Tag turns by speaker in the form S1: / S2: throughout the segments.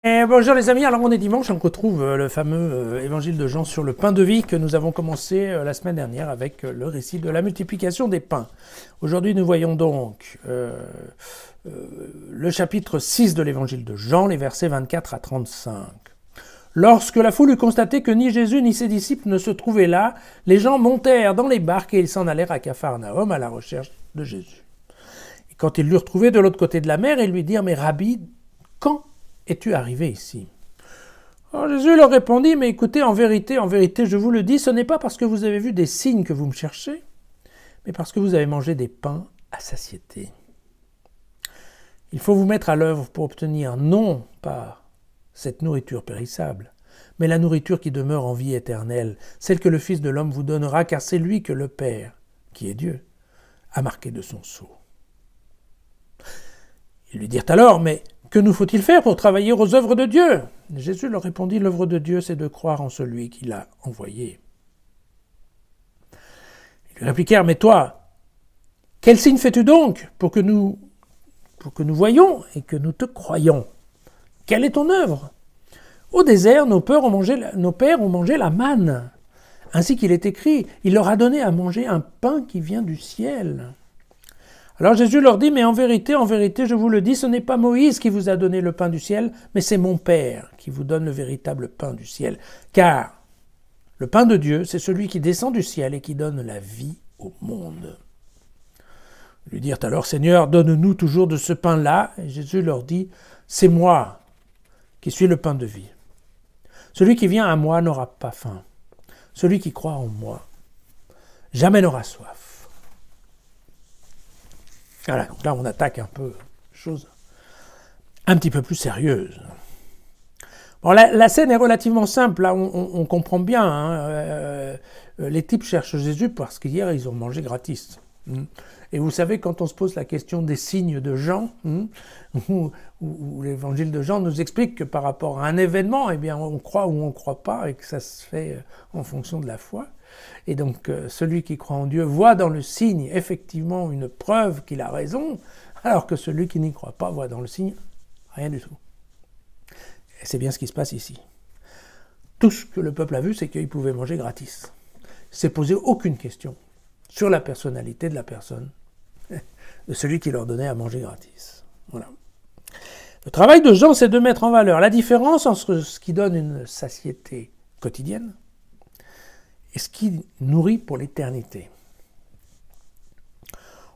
S1: Bonjour les amis, alors on est dimanche, on retrouve le fameux évangile de Jean sur le pain de vie que nous avons commencé la semaine dernière avec le récit de la multiplication des pains. Aujourd'hui nous voyons donc le chapitre 6 de l'évangile de Jean, les versets 24 à 35. Lorsque la foule eut constaté que ni Jésus ni ses disciples ne se trouvaient là, les gens montèrent dans les barques et ils s'en allèrent à Capharnaüm à la recherche de Jésus. Et quand ils l'eurent trouvé de l'autre côté de la mer, ils lui dirent « Mais Rabbi, quand es-tu arrivé ici ?» Alors Jésus leur répondit, mais écoutez, en vérité, je vous le dis, ce n'est pas parce que vous avez vu des signes que vous me cherchez, mais parce que vous avez mangé des pains à satiété. Il faut vous mettre à l'œuvre pour obtenir non pas cette nourriture périssable, mais la nourriture qui demeure en vie éternelle, celle que le Fils de l'homme vous donnera, car c'est lui que le Père, qui est Dieu, a marqué de son sceau. Ils lui dirent alors, mais que nous faut-il faire pour travailler aux œuvres de Dieu ? Jésus leur répondit, l'œuvre de Dieu, c'est de croire en celui qui l'a envoyé. Ils lui répliquèrent, mais toi, quel signe fais-tu donc pour que nous voyions et que nous te croyions ? Quelle est ton œuvre ? Au désert, nos pères ont mangé la manne. Ainsi qu'il est écrit, il leur a donné à manger un pain qui vient du ciel. Alors Jésus leur dit, mais en vérité, je vous le dis, ce n'est pas Moïse qui vous a donné le pain du ciel, mais c'est mon Père qui vous donne le véritable pain du ciel. Car le pain de Dieu, c'est celui qui descend du ciel et qui donne la vie au monde. Ils lui dirent alors, Seigneur, donne-nous toujours de ce pain-là. Et Jésus leur dit, c'est moi qui suis le pain de vie. Celui qui vient à moi n'aura pas faim. Celui qui croit en moi jamais n'aura soif. Voilà, donc là on attaque un peu chose un petit peu plus sérieuse. Bon, la scène est relativement simple, là on comprend bien. Hein, les types cherchent Jésus parce qu'hier ils ont mangé gratis. Et vous savez, quand on se pose la question des signes de Jean, où l'évangile de Jean nous explique que par rapport à un événement, eh bien, on croit ou on ne croit pas, et que ça se fait en fonction de la foi. Et donc, celui qui croit en Dieu voit dans le signe, effectivement, une preuve qu'il a raison, alors que celui qui n'y croit pas voit dans le signe rien du tout. Et c'est bien ce qui se passe ici. Tout ce que le peuple a vu, c'est qu'il pouvait manger gratis. Il ne s'est posé aucune question sur la personnalité de la personne, de celui qui leur donnait à manger gratis. Voilà. Le travail de Jean, c'est de mettre en valeur la différence entre ce qui donne une satiété quotidienne et ce qui nourrit pour l'éternité.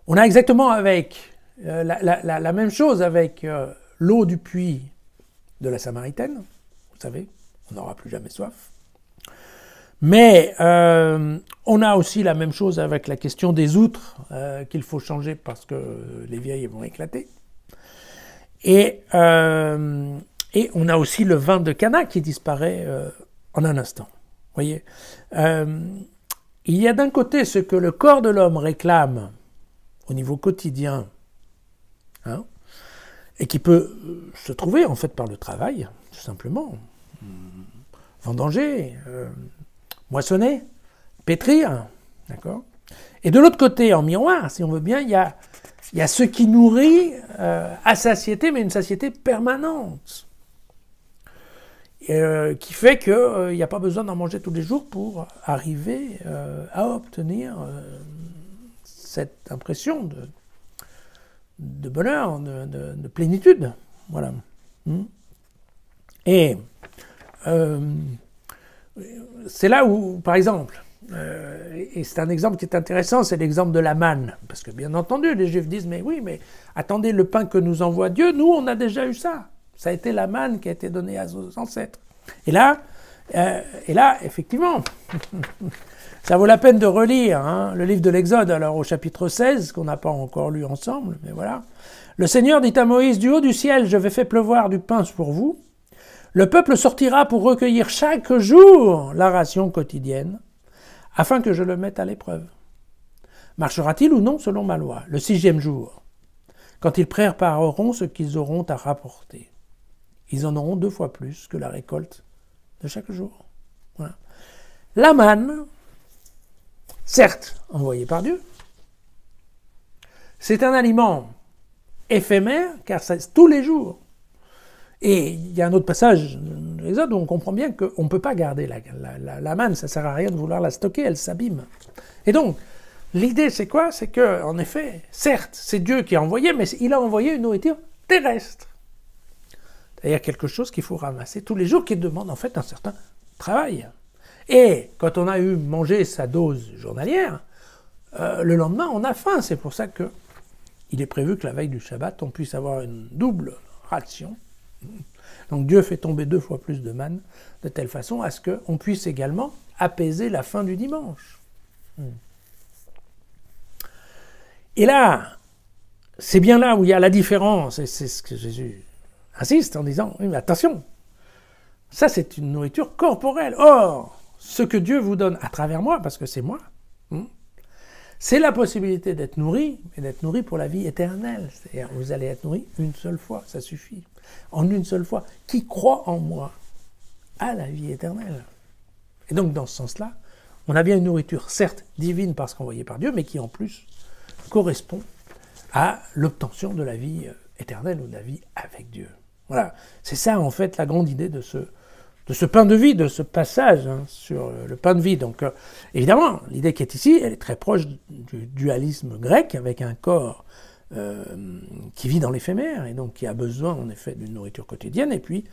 S1: On a exactement avec la même chose avec l'eau du puits de la Samaritaine. Vous savez, on n'aura plus jamais soif. Mais on a aussi la même chose avec la question des outres qu'il faut changer parce que les vieilles vont éclater. Et on a aussi le vin de Cana qui disparaît en un instant. Voyez, il y a d'un côté ce que le corps de l'homme réclame au niveau quotidien, hein, et qui peut se trouver en fait par le travail, tout simplement. Vendanger, moissonner, pétrir, d'accord ? Et de l'autre côté, en miroir, si on veut bien, il y a ce qui nourrit à satiété, mais une satiété permanente, qui fait qu'il n'y a pas besoin d'en manger tous les jours pour arriver à obtenir cette impression de bonheur, de plénitude. Voilà. Et c'est là où, par exemple, et c'est un exemple qui est intéressant, c'est l'exemple de la manne. Parce que bien entendu, les Juifs disent, mais oui, mais attendez, le pain que nous envoie Dieu, nous, on a déjà eu ça. Ça a été la manne qui a été donnée à nos ancêtres. Et là effectivement, ça vaut la peine de relire le livre de l'Exode, alors au chapitre 16, qu'on n'a pas encore lu ensemble, mais voilà. Le Seigneur dit à Moïse, du haut du ciel, je vais faire pleuvoir du pain pour vous. Le peuple sortira pour recueillir chaque jour la ration quotidienne, afin que je le mette à l'épreuve. Marchera-t-il ou non selon ma loi, le 6e jour, quand ils prépareront ce qu'ils auront à rapporter? Ils en auront 2 fois plus que la récolte de chaque jour. Voilà. La manne, certes envoyée par Dieu, c'est un aliment éphémère, car c'est tous les jours. Et il y a un autre passage de l'Exode où on comprend bien qu'on ne peut pas garder la manne, ça ne sert à rien de vouloir la stocker, elle s'abîme. Et donc, l'idée c'est quoi? C'est que, en effet, certes, c'est Dieu qui a envoyé, mais il a envoyé une nourriture terrestre. C'est-à-dire quelque chose qu'il faut ramasser tous les jours, qui demande en fait un certain travail. Et quand on a eu mangé sa dose journalière, le lendemain on a faim. C'est pour ça qu'il est prévu que la veille du Shabbat, on puisse avoir une double ration. Donc Dieu fait tomber 2 fois plus de manne, de telle façon à ce qu'on puisse également apaiser la faim du dimanche. Et là, c'est bien là où il y a la différence, et c'est ce que Jésus insiste en disant, oui mais attention, ça c'est une nourriture corporelle. Or, ce que Dieu vous donne à travers moi, parce que c'est moi, c'est la possibilité d'être nourri, mais d'être nourri pour la vie éternelle. C'est-à-dire, vous allez être nourri une seule fois, ça suffit. En une seule fois. Qui croit en moi a la vie éternelle. Et donc, dans ce sens-là, on a bien une nourriture, certes divine parce qu'envoyée par Dieu, mais qui en plus correspond à l'obtention de la vie éternelle ou de la vie avec Dieu. Voilà. C'est ça, en fait, la grande idée de ce pain de vie, de ce passage sur le pain de vie. Donc, évidemment, l'idée qui est ici, elle est très proche du dualisme grec, avec un corps qui vit dans l'éphémère, et donc qui a besoin, en effet, d'une nourriture quotidienne, et puis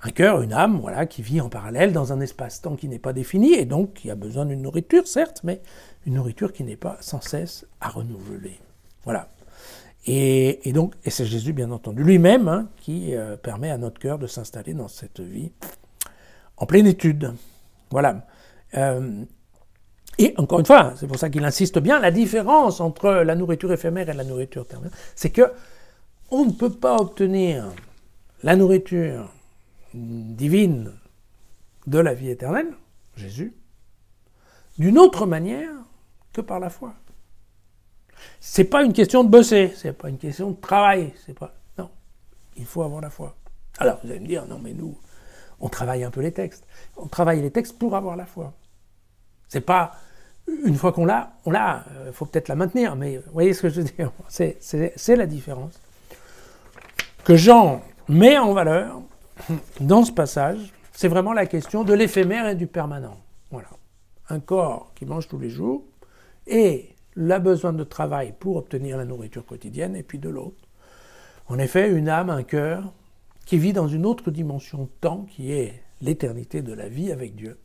S1: un cœur, une âme, voilà, qui vit en parallèle dans un espace-temps qui n'est pas défini, et donc qui a besoin d'une nourriture, certes, mais une nourriture qui n'est pas sans cesse à renouveler. Voilà. Et donc, et c'est Jésus, bien entendu, lui-même, qui permet à notre cœur de s'installer dans cette vie en plénitude. Voilà. Et encore une fois, c'est pour ça qu'il insiste bien, la différence entre la nourriture éphémère et la nourriture éternelle, c'est que on ne peut pas obtenir la nourriture divine de la vie éternelle, Jésus, d'une autre manière que par la foi. C'est pas une question de bosser, c'est pas une question de travail, c'est pas... Non, il faut avoir la foi. Alors, vous allez me dire, non mais nous, on travaille un peu les textes. On travaille les textes pour avoir la foi. C'est pas, une fois qu'on l'a, il faut peut-être la maintenir, mais vous voyez ce que je veux dire? C'est la différence que Jean met en valeur dans ce passage. C'est vraiment la question de l'éphémère et du permanent. Voilà. Un corps qui mange tous les jours et le besoin de travail pour obtenir la nourriture quotidienne, et puis de l'autre. En effet, une âme, un cœur, qui vit dans une autre dimension de temps, qui est l'éternité de la vie avec Dieu,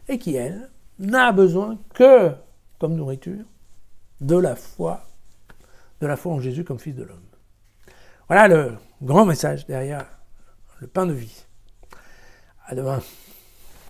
S1: et qui, elle, n'a besoin que, comme nourriture, de la foi en Jésus comme Fils de l'homme. Voilà le grand message derrière le pain de vie. À demain.